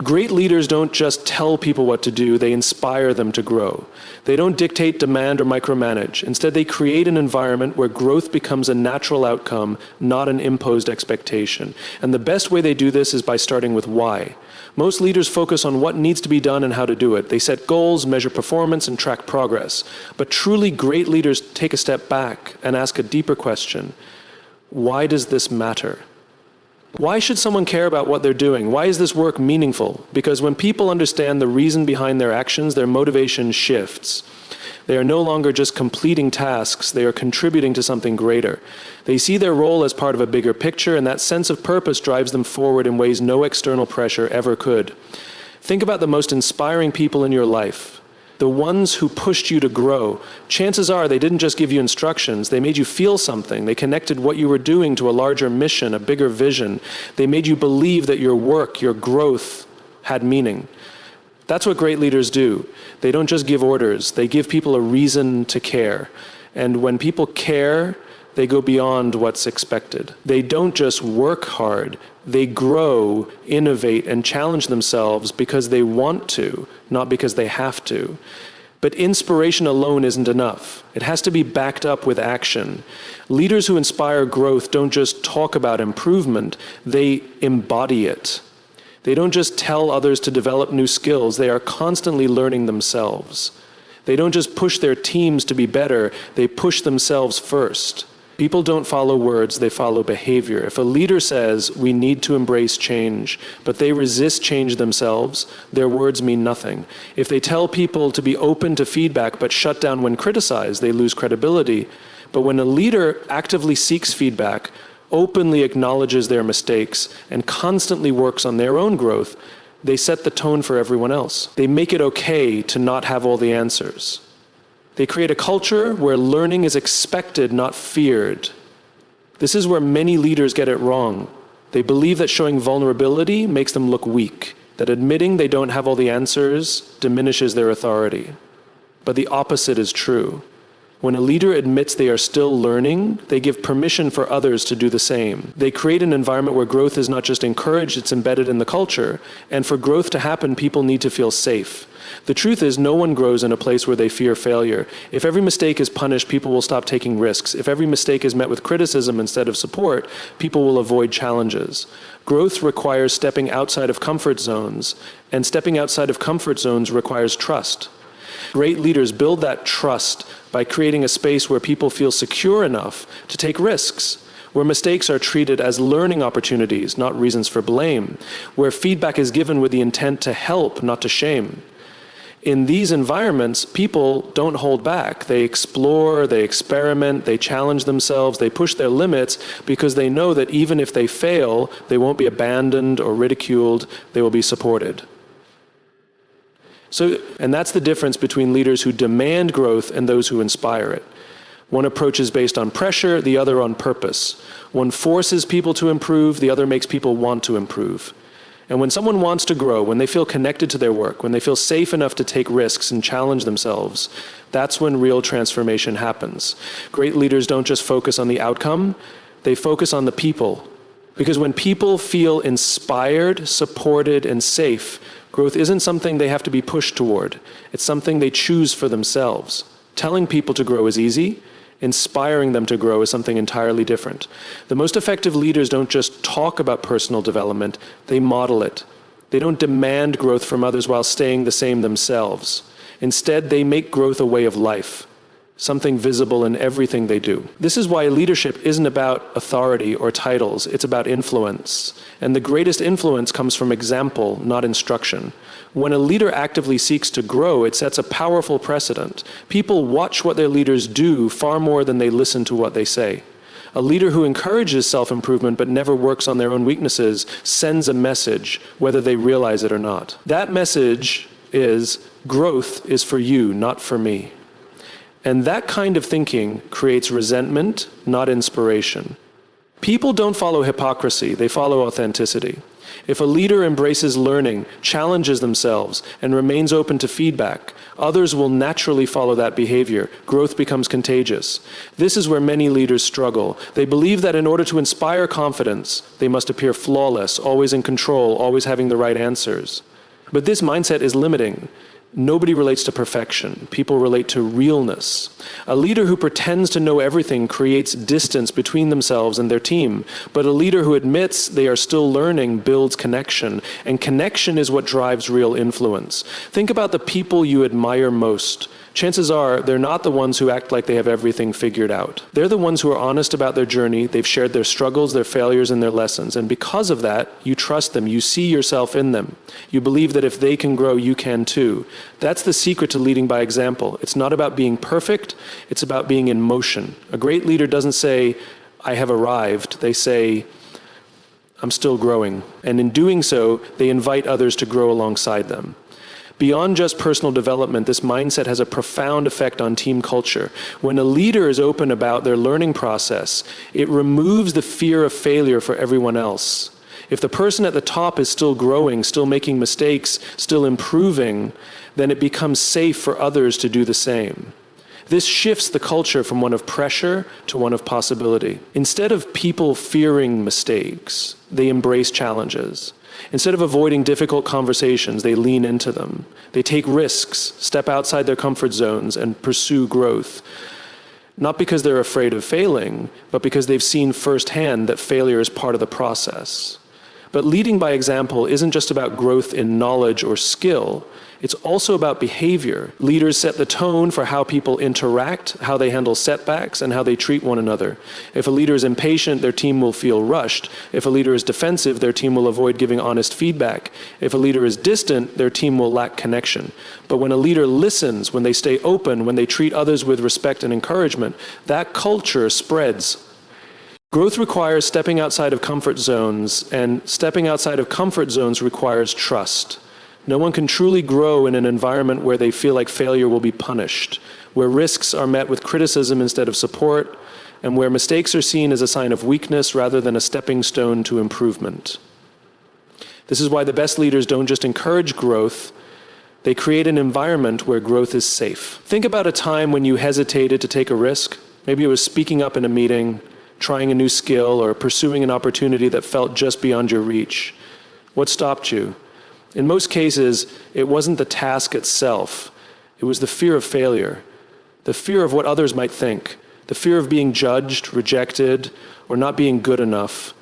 Great leaders don't just tell people what to do, they inspire them to grow. They don't dictate, demand, or micromanage. Instead, they create an environment where growth becomes a natural outcome, not an imposed expectation. And the best way they do this is by starting with why. Most leaders focus on what needs to be done and how to do it. They set goals, measure performance, and track progress. But truly great leaders take a step back and ask a deeper question. Why does this matter? Why should someone care about what they're doing? Why is this work meaningful? Because when people understand the reason behind their actions, their motivation shifts. They are no longer just completing tasks, they are contributing to something greater. They see their role as part of a bigger picture, and that sense of purpose drives them forward in ways no external pressure ever could. Think about the most inspiring people in your life. The ones who pushed you to grow. Chances are they didn't just give you instructions, they made you feel something. They connected what you were doing to a larger mission, a bigger vision. They made you believe that your work, your growth had meaning. That's what great leaders do. They don't just give orders, they give people a reason to care. And when people care, they go beyond what's expected. They don't just work hard, they grow, innovate, and challenge themselves because they want to, not because they have to. But inspiration alone isn't enough. It has to be backed up with action. Leaders who inspire growth don't just talk about improvement, they embody it. They don't just tell others to develop new skills, they are constantly learning themselves. They don't just push their teams to be better, they push themselves first. People don't follow words, they follow behavior. If a leader says, we need to embrace change, but they resist change themselves, their words mean nothing. If they tell people to be open to feedback but shut down when criticized, they lose credibility. But when a leader actively seeks feedback, openly acknowledges their mistakes, and constantly works on their own growth, they set the tone for everyone else. They make it okay to not have all the answers. They create a culture where learning is expected, not feared. This is where many leaders get it wrong. They believe that showing vulnerability makes them look weak, that admitting they don't have all the answers diminishes their authority. But the opposite is true. When a leader admits they are still learning, they give permission for others to do the same. They create an environment where growth is not just encouraged, it's embedded in the culture. And for growth to happen, people need to feel safe. The truth is, no one grows in a place where they fear failure. If every mistake is punished, people will stop taking risks. If every mistake is met with criticism instead of support, people will avoid challenges. Growth requires stepping outside of comfort zones, and stepping outside of comfort zones requires trust. Great leaders build that trust by creating a space where people feel secure enough to take risks, where mistakes are treated as learning opportunities, not reasons for blame, where feedback is given with the intent to help, not to shame. In these environments, people don't hold back. They explore, they experiment, they challenge themselves, they push their limits because they know that even if they fail, they won't be abandoned or ridiculed, they will be supported. And that's the difference between leaders who demand growth and those who inspire it. One approach is based on pressure, the other on purpose. One forces people to improve, the other makes people want to improve. And when someone wants to grow, when they feel connected to their work, when they feel safe enough to take risks and challenge themselves, that's when real transformation happens. Great leaders don't just focus on the outcome, they focus on the people. Because when people feel inspired, supported, and safe, growth isn't something they have to be pushed toward. It's something they choose for themselves. Telling people to grow is easy. Inspiring them to grow is something entirely different. The most effective leaders don't just talk about personal development, they model it. They don't demand growth from others while staying the same themselves. Instead, they make growth a way of life, something visible in everything they do. This is why leadership isn't about authority or titles, it's about influence. And the greatest influence comes from example, not instruction. When a leader actively seeks to grow, it sets a powerful precedent. People watch what their leaders do far more than they listen to what they say. A leader who encourages self-improvement but never works on their own weaknesses sends a message, whether they realize it or not. That message is, growth is for you, not for me. And that kind of thinking creates resentment, not inspiration. People don't follow hypocrisy, they follow authenticity. If a leader embraces learning, challenges themselves, and remains open to feedback, others will naturally follow that behavior. Growth becomes contagious. This is where many leaders struggle. They believe that in order to inspire confidence, they must appear flawless, always in control, always having the right answers. But this mindset is limiting. Nobody relates to perfection. People relate to realness. A leader who pretends to know everything creates distance between themselves and their team. But a leader who admits they are still learning builds connection. And connection is what drives real influence. Think about the people you admire most. Chances are they're not the ones who act like they have everything figured out. They're the ones who are honest about their journey. They've shared their struggles, their failures, and their lessons. And because of that, you trust them. You see yourself in them. You believe that if they can grow, you can too. That's the secret to leading by example. It's not about being perfect. It's about being in motion. A great leader doesn't say, I have arrived. They say, I'm still growing. And in doing so, they invite others to grow alongside them. Beyond just personal development, this mindset has a profound effect on team culture. When a leader is open about their learning process, it removes the fear of failure for everyone else. If the person at the top is still growing, still making mistakes, still improving, then it becomes safe for others to do the same. This shifts the culture from one of pressure to one of possibility. Instead of people fearing mistakes, they embrace challenges. Instead of avoiding difficult conversations, they lean into them. They take risks, step outside their comfort zones, and pursue growth. Not because they're afraid of failing, but because they've seen firsthand that failure is part of the process. But leading by example isn't just about growth in knowledge or skill. It's also about behavior. Leaders set the tone for how people interact, how they handle setbacks, and how they treat one another. If a leader is impatient, their team will feel rushed. If a leader is defensive, their team will avoid giving honest feedback. If a leader is distant, their team will lack connection. But when a leader listens, when they stay open, when they treat others with respect and encouragement, that culture spreads. Growth requires stepping outside of comfort zones, and stepping outside of comfort zones requires trust. No one can truly grow in an environment where they feel like failure will be punished, where risks are met with criticism instead of support, and where mistakes are seen as a sign of weakness rather than a stepping stone to improvement. This is why the best leaders don't just encourage growth, they create an environment where growth is safe. Think about a time when you hesitated to take a risk. Maybe it was speaking up in a meeting, trying a new skill, or pursuing an opportunity that felt just beyond your reach. What stopped you? In most cases, it wasn't the task itself. It was the fear of failure, the fear of what others might think, the fear of being judged, rejected, or not being good enough.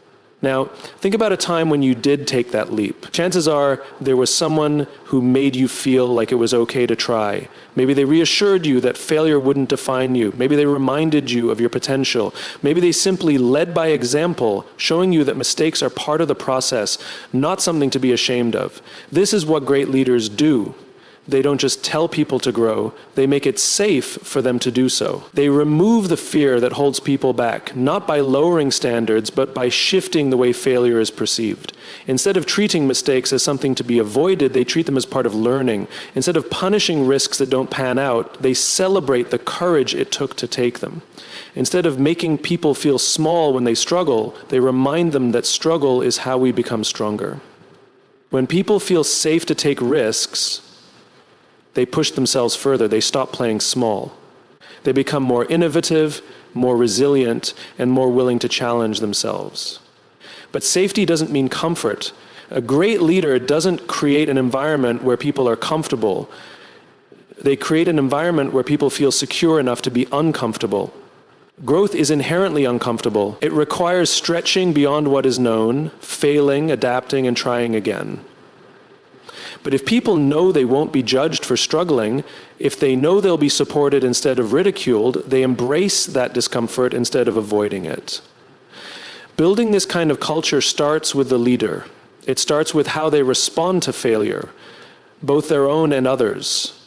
Now, think about a time when you did take that leap. Chances are there was someone who made you feel like it was okay to try. Maybe they reassured you that failure wouldn't define you. Maybe they reminded you of your potential. Maybe they simply led by example, showing you that mistakes are part of the process, not something to be ashamed of. This is what great leaders do. They don't just tell people to grow, they make it safe for them to do so. They remove the fear that holds people back, not by lowering standards, but by shifting the way failure is perceived. Instead of treating mistakes as something to be avoided, they treat them as part of learning. Instead of punishing risks that don't pan out, they celebrate the courage it took to take them. Instead of making people feel small when they struggle, they remind them that struggle is how we become stronger. When people feel safe to take risks, they push themselves further. They stop playing small. They become more innovative, more resilient, and more willing to challenge themselves. But safety doesn't mean comfort. A great leader doesn't create an environment where people are comfortable. They create an environment where people feel secure enough to be uncomfortable. Growth is inherently uncomfortable. It requires stretching beyond what is known, failing, adapting, and trying again. But if people know they won't be judged for struggling, if they know they'll be supported instead of ridiculed, they embrace that discomfort instead of avoiding it. Building this kind of culture starts with the leader. It starts with how they respond to failure, both their own and others.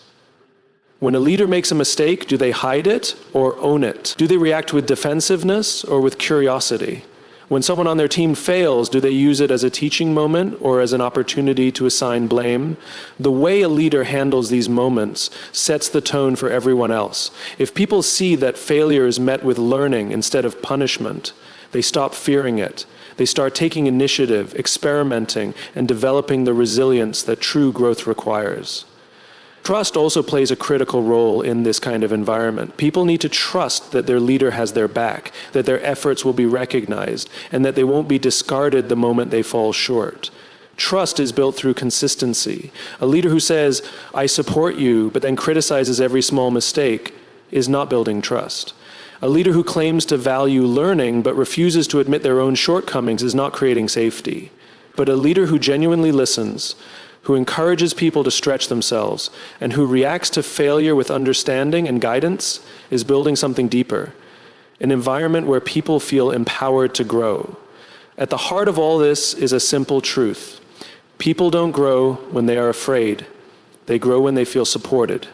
When a leader makes a mistake, do they hide it or own it? Do they react with defensiveness or with curiosity? When someone on their team fails, do they use it as a teaching moment or as an opportunity to assign blame? The way a leader handles these moments sets the tone for everyone else. If people see that failure is met with learning instead of punishment, they stop fearing it. They start taking initiative, experimenting, and developing the resilience that true growth requires. Trust also plays a critical role in this kind of environment. People need to trust that their leader has their back, that their efforts will be recognized, and that they won't be discarded the moment they fall short. Trust is built through consistency. A leader who says, I support you, but then criticizes every small mistake is not building trust. A leader who claims to value learning but refuses to admit their own shortcomings is not creating safety. But a leader who genuinely listens, who encourages people to stretch themselves, and who reacts to failure with understanding and guidance is building something deeper, an environment where people feel empowered to grow. At the heart of all this is a simple truth. People don't grow when they are afraid. They grow when they feel supported.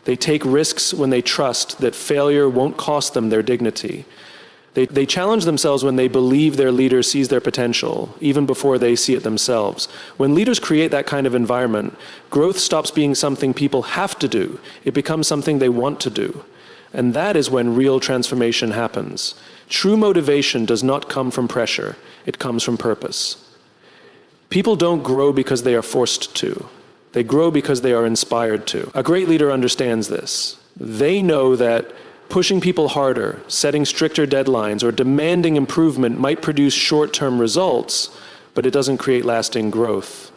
They take risks when they trust that failure won't cost them their dignity. They challenge themselves when they believe their leader sees their potential, even before they see it themselves. When leaders create that kind of environment, growth stops being something people have to do. It becomes something they want to do. And that is when real transformation happens. True motivation does not come from pressure. It comes from purpose. People don't grow because they are forced to. They grow because they are inspired to. A great leader understands this. They know that pushing people harder, setting stricter deadlines, or demanding improvement might produce short-term results, but it doesn't create lasting growth.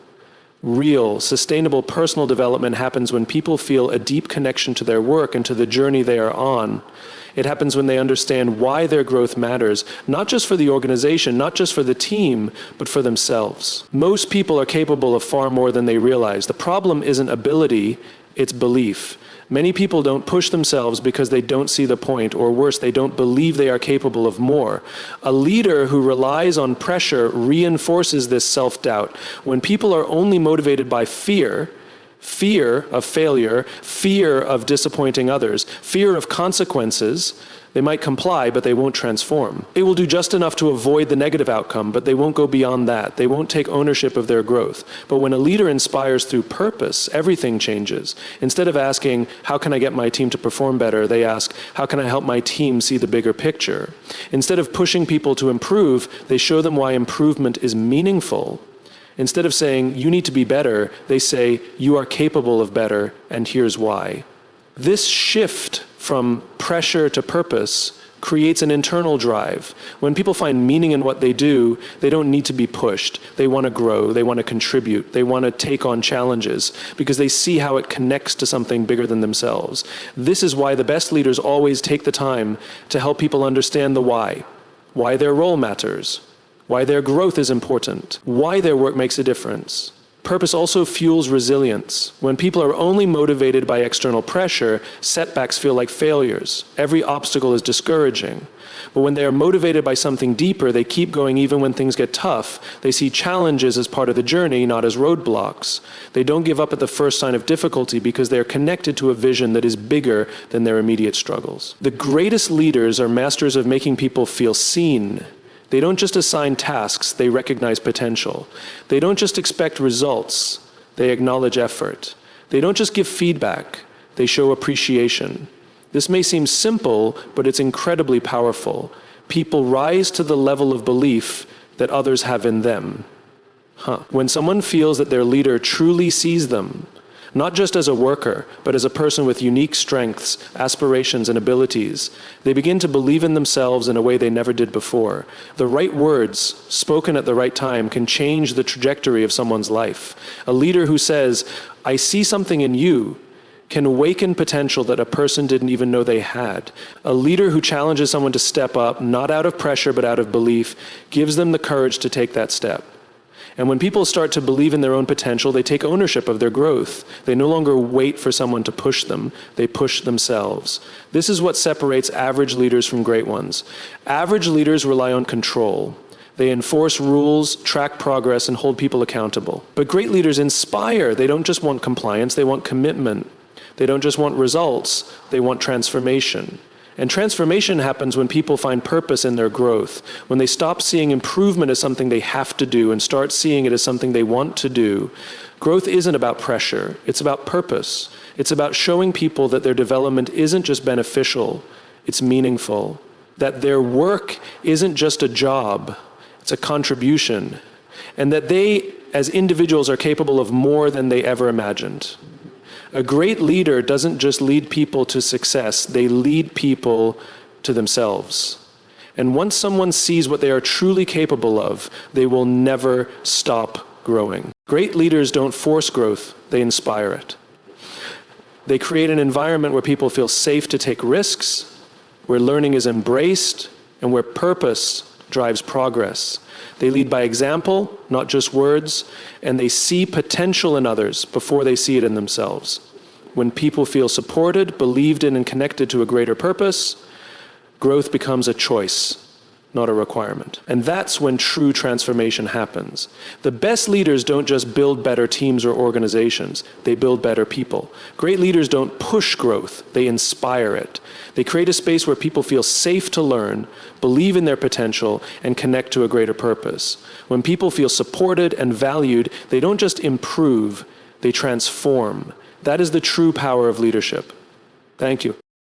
Real, sustainable personal development happens when people feel a deep connection to their work and to the journey they are on. It happens when they understand why their growth matters, not just for the organization, not just for the team, but for themselves. Most people are capable of far more than they realize. The problem isn't ability, it's belief. Many people don't push themselves because they don't see the point, or worse, they don't believe they are capable of more. A leader who relies on pressure reinforces this self-doubt. When people are only motivated by fear of failure, fear of disappointing others, fear of consequences, they might comply, but they won't transform. They will do just enough to avoid the negative outcome, but they won't go beyond that. They won't take ownership of their growth. But when a leader inspires through purpose, everything changes. Instead of asking, how can I get my team to perform better, they ask, how can I help my team see the bigger picture? Instead of pushing people to improve, they show them why improvement is meaningful. Instead of saying, you need to be better, they say, you are capable of better, and here's why. This shift from pressure to purpose creates an internal drive. When people find meaning in what they do, they don't need to be pushed. They want to grow, they want to contribute, they want to take on challenges because they see how it connects to something bigger than themselves. This is why the best leaders always take the time to help people understand the why their role matters, why their growth is important, why their work makes a difference. Purpose also fuels resilience. When people are only motivated by external pressure, setbacks feel like failures. Every obstacle is discouraging. But when they are motivated by something deeper, they keep going even when things get tough. They see challenges as part of the journey, not as roadblocks. They don't give up at the first sign of difficulty because they are connected to a vision that is bigger than their immediate struggles. The greatest leaders are masters of making people feel seen. They don't just assign tasks, they recognize potential. They don't just expect results, they acknowledge effort. They don't just give feedback, they show appreciation. This may seem simple, but it's incredibly powerful. People rise to the level of belief that others have in them. When someone feels that their leader truly sees them, not just as a worker, but as a person with unique strengths, aspirations, and abilities, they begin to believe in themselves in a way they never did before. The right words, spoken at the right time, can change the trajectory of someone's life. A leader who says, I see something in you, can awaken potential that a person didn't even know they had. A leader who challenges someone to step up, not out of pressure, but out of belief, gives them the courage to take that step. And when people start to believe in their own potential, they take ownership of their growth. They no longer wait for someone to push them, they push themselves. This is what separates average leaders from great ones. Average leaders rely on control. They enforce rules, track progress, and hold people accountable. But great leaders inspire. They don't just want compliance, they want commitment. They don't just want results, they want transformation. And transformation happens when people find purpose in their growth, when they stop seeing improvement as something they have to do and start seeing it as something they want to do. Growth isn't about pressure, it's about purpose. It's about showing people that their development isn't just beneficial, it's meaningful. That their work isn't just a job, it's a contribution. And that they, as individuals, are capable of more than they ever imagined. A great leader doesn't just lead people to success, they lead people to themselves. And once someone sees what they are truly capable of, they will never stop growing. Great leaders don't force growth, they inspire it. They create an environment where people feel safe to take risks, where learning is embraced, and where purpose drives progress. They lead by example, not just words, and they see potential in others before they see it in themselves. When people feel supported, believed in, and connected to a greater purpose, growth becomes a choice, not a requirement. And that's when true transformation happens. The best leaders don't just build better teams or organizations, they build better people. Great leaders don't push growth, they inspire it. They create a space where people feel safe to learn, believe in their potential, and connect to a greater purpose. When people feel supported and valued, they don't just improve, they transform. That is the true power of leadership. Thank you.